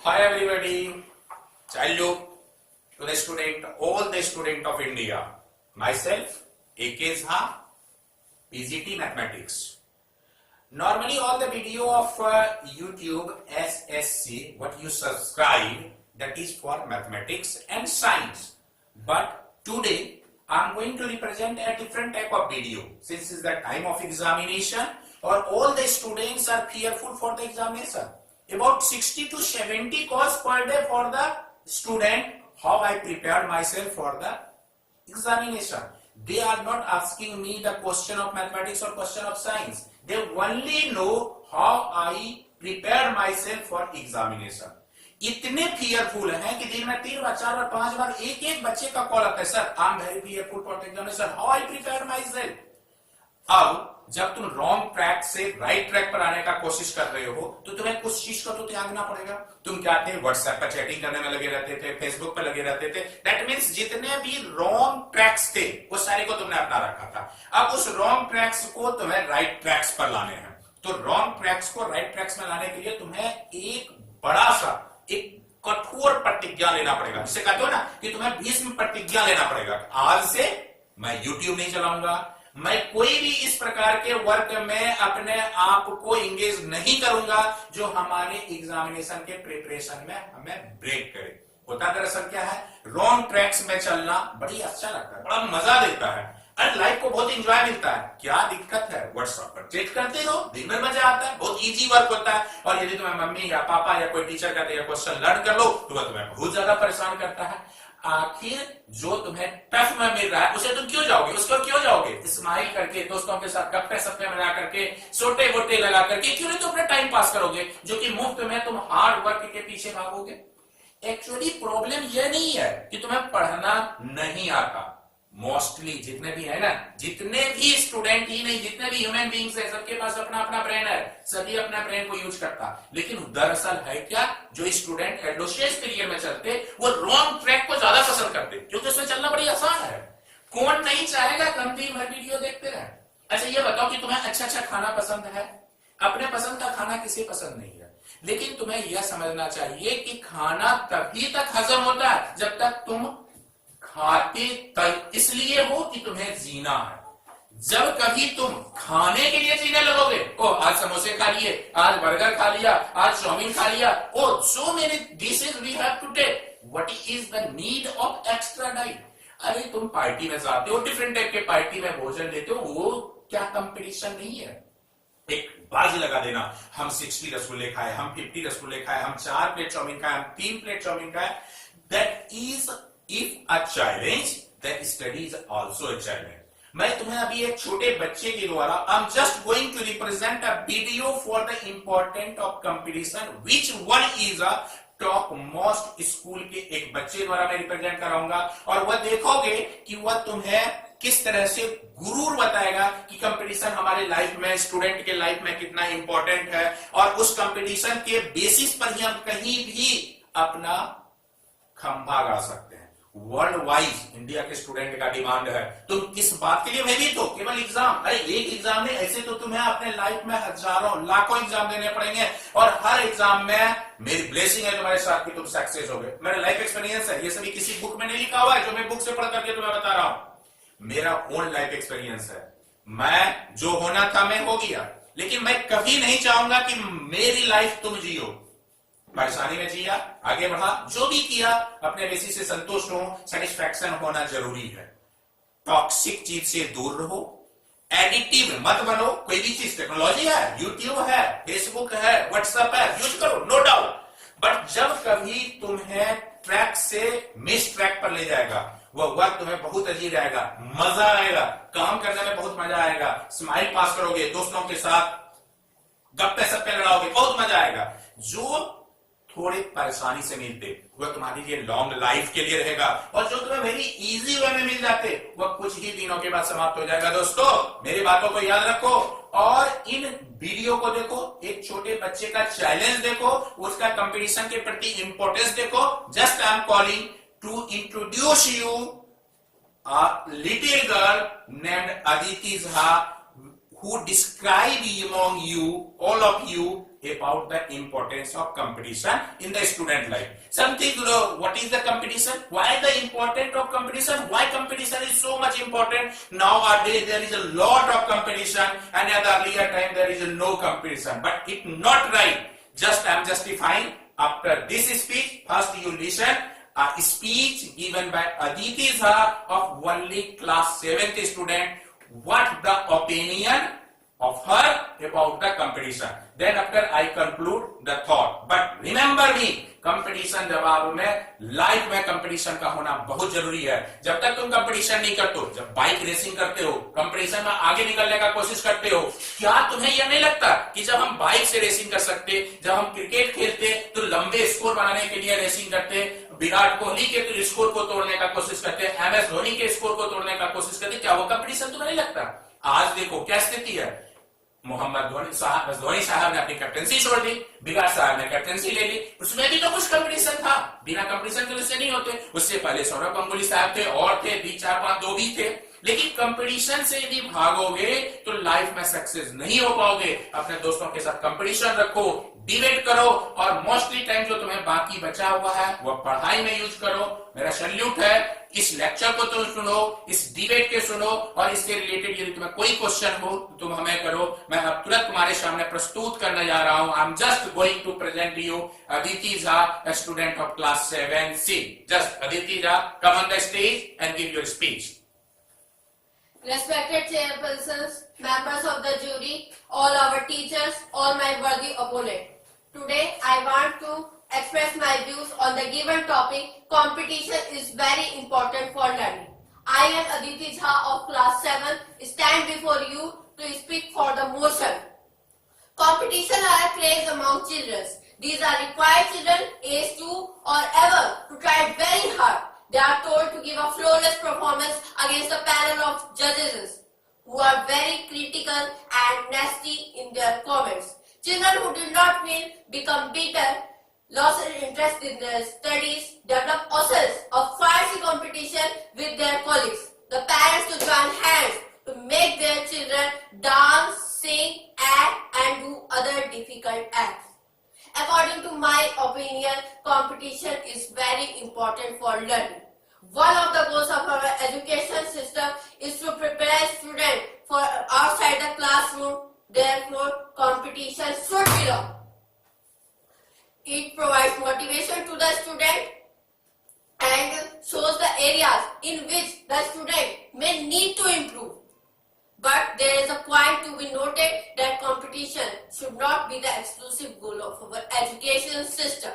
Hi everybody, childhood to the student, all the student of India. Myself, A.K. Jha, PGT Mathematics. Normally all the video of YouTube SSC, what you subscribe, that is for mathematics and science. But today I am going to represent a different type of video. Since it's the time of examination or all the students are fearful for the examination. About 60 to 70 calls per day for the student, how I prepared myself for the examination. They are not asking me the question of mathematics or question of science. They only know how I prepared myself for examination. इतने fearful हैं कि दिन में 3 बार 4 बार 5 बार एक बच्चे का call आता है, sir I am very fearful for the examination, how I prepared myself. अब जब तुम रॉन्ग ट्रैक से राइट ट्रैक पर आने का कोशिश कर रहे हो तो तुम्हें कुछ चीज का तो त्यागना पड़ेगा. तुम क्या थे, व्हाट्सएप पर चैटिंग करने में लगे रहते थे, फेसबुक पर लगे रहते थे. दैट मींस जितने भी रॉन्ग ट्रैक्स थे वो सारे को तुमने अपना रखा था. अब उस रॉन्ग ट्रैक्स को तुम्हें राइट ट्रैक्स पर लाने हैं. तो रॉन्ग ट्रैक्स को राइट ट्रैक्स में लाने के लिए तुम्हें एक बड़ा सा एक कठोर प्रतिज्ञा लेना पड़ेगा. जिसे कहते हो ना कि तुम्हें भीष्म प्रतिज्ञा लेना पड़ेगा. आज से मैं यूट्यूब नहीं चलाऊंगा, मैं कोई भी इस प्रकार के वर्क में अपने आप को इंगेज नहीं करूंगा जो हमारे एग्जामिनेशन के प्रिपरेशन में हमें ब्रेक करे. होता दरअसल क्या है, रॉन्ग ट्रैक्स में चलना बड़ी अच्छा लगता है, बड़ा मजा देता है, अरे लाइफ को बहुत एंजॉय मिलता है. क्या दिक्कत है, व्हाट्सएप पर चेक करते रहो, दिन भर मजा आता है, बहुत इजी वर्क होता है. और यदि तुम्हें मम्मी या पापा या कोई टीचर कहते हैं क्वेश्चन लर्न कर लो तो वह तुम्हें बहुत ज्यादा परेशान करता है. आखिर जो तुम्हें टफ में मिल रहा है उसे तुम क्यों जाओगे, उसको क्यों जाओगे, स्माइल करके दोस्तों के साथ गप्पे सप्पे मिला करके सोटे वोटे लगा करके क्यों नहीं तुम अपना टाइम पास करोगे, जो कि मुफ्त में तुम हार्ड वर्क के पीछे भागोगे. एक्चुअली प्रॉब्लम यह नहीं है कि तुम्हें पढ़ना नहीं आता. मोस्टली जितने भी है ना, जितने भी स्टूडेंट ही नहीं, जितने भी ह्यूमन बीइंग्स है, सबके पास अपना अपना ब्रेन है, सभी अपना ब्रेन को यूज करता. लेकिन दरअसल है क्या, जो स्टूडेंट एडोलेसेंस पीरियड में चलते वो रॉन्ग ट्रैक को ज्यादा पसंद करते क्योंकि उसमें चलना बड़ी आसान है. कौन नहीं चाहेगा कम दिन भर वीडियो देखते रहे. अच्छा ये बताओ कि तुम्हें अच्छा अच्छा खाना पसंद है. अपने पसंद का खाना किसी पसंद नहीं है, लेकिन तुम्हें यह समझना चाहिए कि खाना तभी तक हजम होता है जब तक तुम खाते तक इसलिए हो कि तुम्हें जीना है. जब कभी तुम खाने के लिए जीने लगोगे, ओ आज समोसे खा लिए, आज बर्गर खा लिया, आज चाउमीन खा लिया, oh so many dishes we have to take, what is the need of extra diet. अरे तुम पार्टी में जाते हो, डिफरेंट टाइप के पार्टी में भोजन लेते हो, वो क्या कंपटीशन नहीं है. एक बाजी लगा देना, हम 60 रसगुल्ले खाए, हम 50 रसगुल्ले खाए, हम 4 प्लेट चाउमीन खाए, हम 3 प्लेट चाउमीन खाए. That is if a challenge, then study is also a challenge. मैं तुम्हें अभी एक छोटे बच्चे के द्वारा I'm just going to represent a video for the important of competition which one is a top most school के एक बच्चे द्वारा मैं रिप्रेजेंट कराऊंगा. और वह देखोगे कि वह तुम्हें किस तरह से गुरूर बताएगा कि कंपटीशन हमारे लाइफ में, स्टूडेंट के लाइफ में कितना इंपॉर्टेंट है. और उस कंपटीशन के बेसिस पर ही हम कहीं भी अपना खंभा गा सकते हैं. वर्ल्ड वाइज इंडिया के स्टूडेंट का डिमांड है. तुम किस बात के लिए भयभीत हो, केवल एग्जाम. अरे एक एग्जाम नहीं, ऐसे तो तुम्हें अपने लाइफ में हजारों लाखों एग्जाम देने पड़ेंगे और हर एग्जाम में मेरी ब्लेसिंग है तुम्हारे साथ कि तुम सक्सेस होगे. मेरा लाइफ एक्सपीरियंस है, ये सभी किसी बुक में नहीं लिखा हुआ है जो मैं बुक से पढ़ करके तुम्हें बता रहा हूं. मेरा ओन लाइफ एक्सपीरियंस है. मैं जो होना था मैं हो गया, लेकिन मैं कभी नहीं चाहूंगा कि मेरी लाइफ तुम जियो. परेशानी में जिया, आगे बढ़ा, जो भी किया अपने बेसिस से संतुष्ट हो, सेटिस्फैक्शन होना जरूरी है. टॉक्सिक चीज से दूर रहो, एडिक्टिव मत बनो. कोई भी चीज, टेक्नोलॉजी है, यूट्यूब है, फेसबुक है, व्हाट्सएप है, यूज करो, नो डाउट. बट जब कभी तुम्हें ट्रैक से मिस ट्रैक पर ले जाएगा, वह वर्क तुम्हें बहुत अजीब आएगा, मजा आएगा, काम करने में बहुत मजा आएगा, स्माइल पास करोगे, दोस्तों के साथ गप्पे सप्पे लड़ाओगे, बहुत मजा आएगा. जो थोड़े परेशानी से मिलते वह तुम्हारे लिए लॉन्ग लाइफ के लिए रहेगा, और जो तुम्हें वेरी इजी वे में मिल जाते वह कुछ ही दिनों के बाद समाप्त हो जाएगा. दोस्तों मेरी बातों को याद रखो और इन वीडियो को देखो. एक छोटे बच्चे का चैलेंज देखो, उसका कंपटीशन के प्रति इंपॉर्टेंस देखो. Just I am calling to introduce you a little girl named Aditi Jha who describe among you, all of you, about the importance of competition in the student life. Something, what is the competition? Why the importance of competition? Why competition is so much important? Nowadays there is a lot of competition, and at the earlier time there is no competition. But it's not right. I am justifying. After this speech, first you listen a speech given by Aditi Jha of only class 7th student. What the opinion of her about the competition. Then after I conclude the thought. But remember me, competition जब आप में life में competition का होना बहुत जरूरी है. जब तक तुम कंपटीशन नहीं करते हो, जब बाइक रेसिंग करते हो, कंपटीशन में आगे निकलने का कोशिश करते हो, क्या तुम्हें यह नहीं लगता कि जब हम बाइक से रेसिंग कर सकते, जब हम क्रिकेट खेलते तो लंबे स्कोर बनाने के लिए रेसिंग करते, विराट कोहली के स्कोर को तोड़ने का कोशिश करते, एमएस धोनी के स्कोर को तोड़ने का कोशिश करते, क्या वो कंपटीशन तुम्हें नहीं लगता? आज देखो क्या स्थिति है. मोहम्मद धोनी साहब ने अपनी कैप्टनसी छोड़ दी, विराट साहब ने कैप्टनसी ले ली. उसमें भी तो कुछ कंपटीशन था, बिना कंपटीशन के उससे नहीं होते. उससे पहले सौरभ गांगुली साहब थे, और थे 4-5 दो भी थे. लेकिन कंपटीशन से यदि भागोगे तो लाइफ में सक्सेस नहीं हो पाओगे. अपने दोस्तों के साथ कंपटीशन रखो, डिबेट करो, और मोस्टली टाइम जो तुम्हें बाकी बचा हुआ है वो पढ़ाई में यूज करो. मेरा सैल्यूट है. इस लेक्चर को तुम सुनो, इस डिबेट के सुनो, और इससे रिलेटेड यदि तुम्हें कोई क्वेश्चन हो तो तुम हमें करो. मैं अब तुरंत तुम्हारे सामने प्रस्तुत करने जा रहा हूं. I am just going to present you Aditi Jha, a student of class 7C. Just Aditi Jha, come on the stage and give your speech. Respected chairpersons, members of the jury, all our teachers, all my worthy opponent. Today I want to express my views on the given topic. Competition is very important for learning. I am Aditi Jha of class 7, stand before you to speak for the motion. Competition are a craze among children. These are required children age 2 or ever to try very hard. They are told to give a flawless performance against a panel of judges who are very critical and nasty in their comments. Children who did not win become bitter, lost interest in their studies, develop obsessions of fiery competition with their colleagues. The parents to join hands to make their children dance, sing, act and do other difficult acts. According to my opinion, competition is very important for learning. One of the goals of our education system is to prepare students for outside the classroom. Therefore, competition should belong. It provides motivation to the student and shows the areas in which the student may need to improve. But there is a point to be noted that competition should not be the exclusive goal of our education system,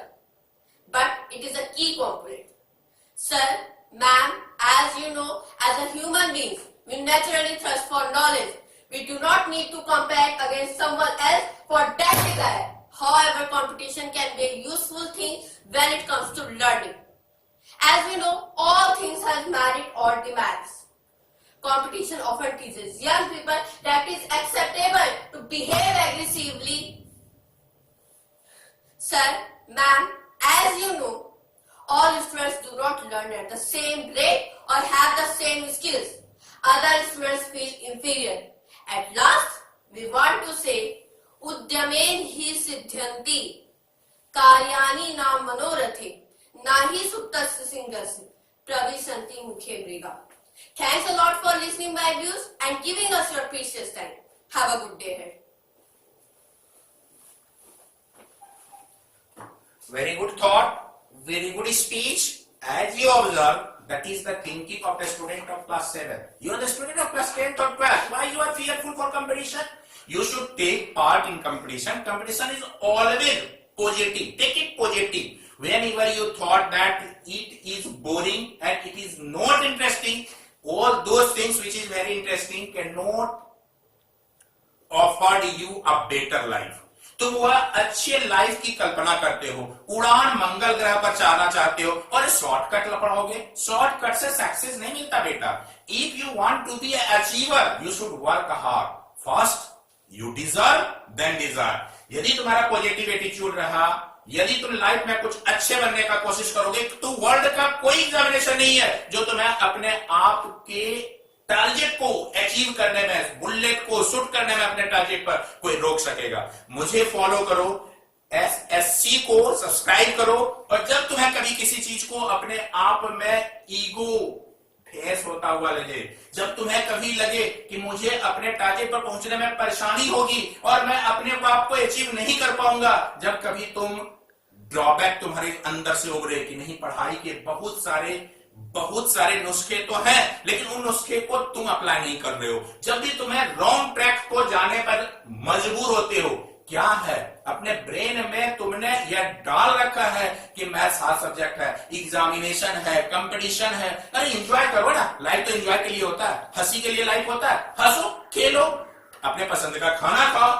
but it is a key component. Sir, ma'am, as you know, as a human being, we naturally thirst for knowledge. We do not need to compare against someone else for that desire. However, competition can be a useful thing when it comes to learning. As we know, all things have merit or demerits. Competition often teaches young people that it is acceptable to behave aggressively. Sir, ma'am, as you know, all students do not learn at the same rate or have the same skills. Other students feel inferior. At last, we want to say, उद्यमेन ही सिद्ध्यन्ति कार्याणि न मनोरथे नाहि सुप्तस्य सिंहस्य प्रविशन्ति मुखे मृगा. Thanks a lot for listening my views and giving us your precious time. Have a good day ahead. Very good thought, very good speech. As you observe, that is the thinking of the student of class 7. You are the student of class 10th or 12th. Why you are fearful for competition? You should take part in competition. Competition is always positive. Take it positive. Whenever you thought that it is boring and it is not interesting, all those things which is very interesting cannot offer you a better life. तुम वह अच्छे life की कल्पना करते हो, उड़ान मंगल ग्रह पर जाना चाहते हो, और शॉर्टकट पढ़ोगे. शॉर्टकट से सक्सेस नहीं मिलता बेटा. If you want to be an achiever, you should work hard. First you deserve, then desire. यदि तुम्हारा पॉजिटिव एटीट्यूड रहा, यदि तुम लाइफ में कुछ अच्छे बनने का कोशिश करोगे, तो वर्ल्ड का कोई एग्जामिनेशन नहीं है जो तुम्हें अपने आप के टारगेट को अचीव करने में, बुलेट को शूट करने में अपने टारगेट पर कोई रोक सकेगा। मुझे फॉलो करो, SSC को सब्सक्राइब करो, और जब तुम्हें कभी किसी चीज को अपने आप में ईगो फेस होता हुआ लगे, जब तुम्हें कभी लगे कि मुझे अपने टारगेट पर पहुंचने में परेशानी होगी और मैं अपने आप को अचीव नहीं कर पाऊंगा, जब कभी तुम ड्रॉबैक तुम्हारे अंदर से उभरे कि नहीं, पढ़ाई के बहुत सारे नुस्खे तो हैं, लेकिन उन नुस्खे को तुम अप्लाई नहीं कर रहे हो, जब भी तुम्हें रॉन्ग ट्रैक को जाने पर मजबूर होते हो, क्या है अपने ब्रेन में तुमने यह डाल रखा है कि मैथ्स हार्ड सब्जेक्ट है, एग्जामिनेशन है, कंपटीशन है, अरे एंजॉय करो ना, लाइफ तो एंजॉय के लिए होता है, हंसी के लिए लाइफ होता है, हंसो, खेलो, अपने पसंद का खाना खाओ,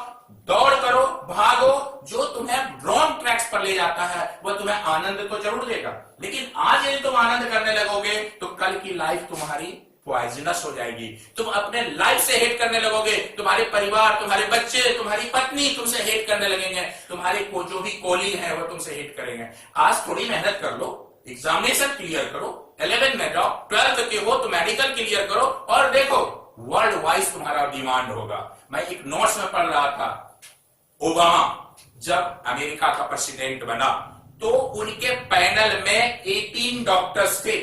दौड़ करो, भागो, जो तुम्हें रॉन्ग ट्रैक्स पर ले जाता है वह तुम्हें आनंद तो जरूर देगा, लेकिन आज यदि तुम आनंद करने लगोगे तो कल की लाइफ तुम्हारी पॉइजनस हो जाएगी, तुम अपने लाइफ से हेट करने लगोगे, तुम्हारे परिवार, तुम्हारे बच्चे, तुम्हारी पत्नी तुमसे हेट करने लगेंगे, तुम्हारे को जो भी कोलीग है वो तुमसे हेट करेंगे। आज थोड़ी मेहनत कर लो, एग्जामिनेशन क्लियर करो, 11 में जाओ, 12 के हो तो मेडिकल क्लियर करो, और देखो वर्ल्ड वाइज तुम्हारा डिमांड होगा। मैं एक नोट्स में पढ़ रहा था, ओबामा जब अमेरिका का प्रेसिडेंट बना तो उनके पैनल में 18 डॉक्टर्स थे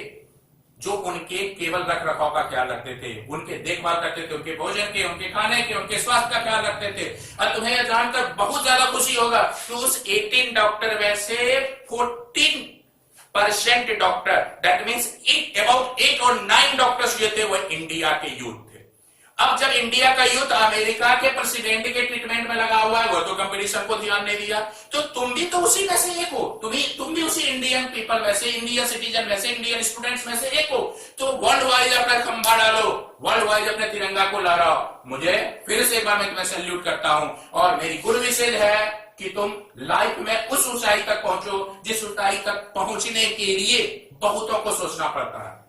जो उनके केवल रख रखाव का ख्याल रखते थे, उनके देखभाल करते थे, उनके भोजन के, उनके खाने के, उनके स्वास्थ्य का ख्याल रखते थे। और तुम्हें यह जानकर बहुत ज्यादा खुशी होगा कि उस 18 डॉक्टर में से 14% डॉक्टर, दैट मीन्स अबाउट 8 और 9 डॉक्टर्स जो थे वह इंडिया के यूथ थे। अब जब इंडिया का यूथ अमेरिका के प्रेसिडेंट के ट्रीटमेंट में लगा हुआ है, वो तो कंपटीशन को ध्यान नहीं दिया, तो तुम भी तो उसी में से एक हो, तुम भी उसी इंडियन पीपल में से, इंडियन सिटीजन में से, इंडियन स्टूडेंट्स में से एक हो। तो वर्ल्ड वाइज अपना खंभा डालो, वर्ल्ड वाइज अपने तिरंगा को लहराओ। मुझे फिर से एक बार मैं तुम्हें सैल्यूट करता हूं, और मेरी गुड विशेष है कि तुम लाइफ में उस ऊंचाई तक पहुंचो जिस ऊंचाई तक पहुंचने के लिए बहुतों को सोचना पड़ता है।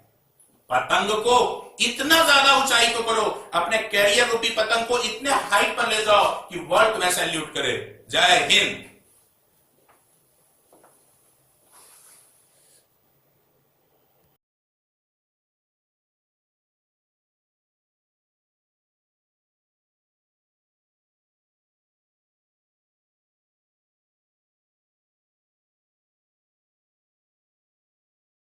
पतंग को इतना ज्यादा ऊंचाई को करो, अपने कैरियर रूपी पतंग को इतने हाइट पर ले जाओ कि वर्ल्ड तुम्हें सैल्यूट करे। जय हिंद।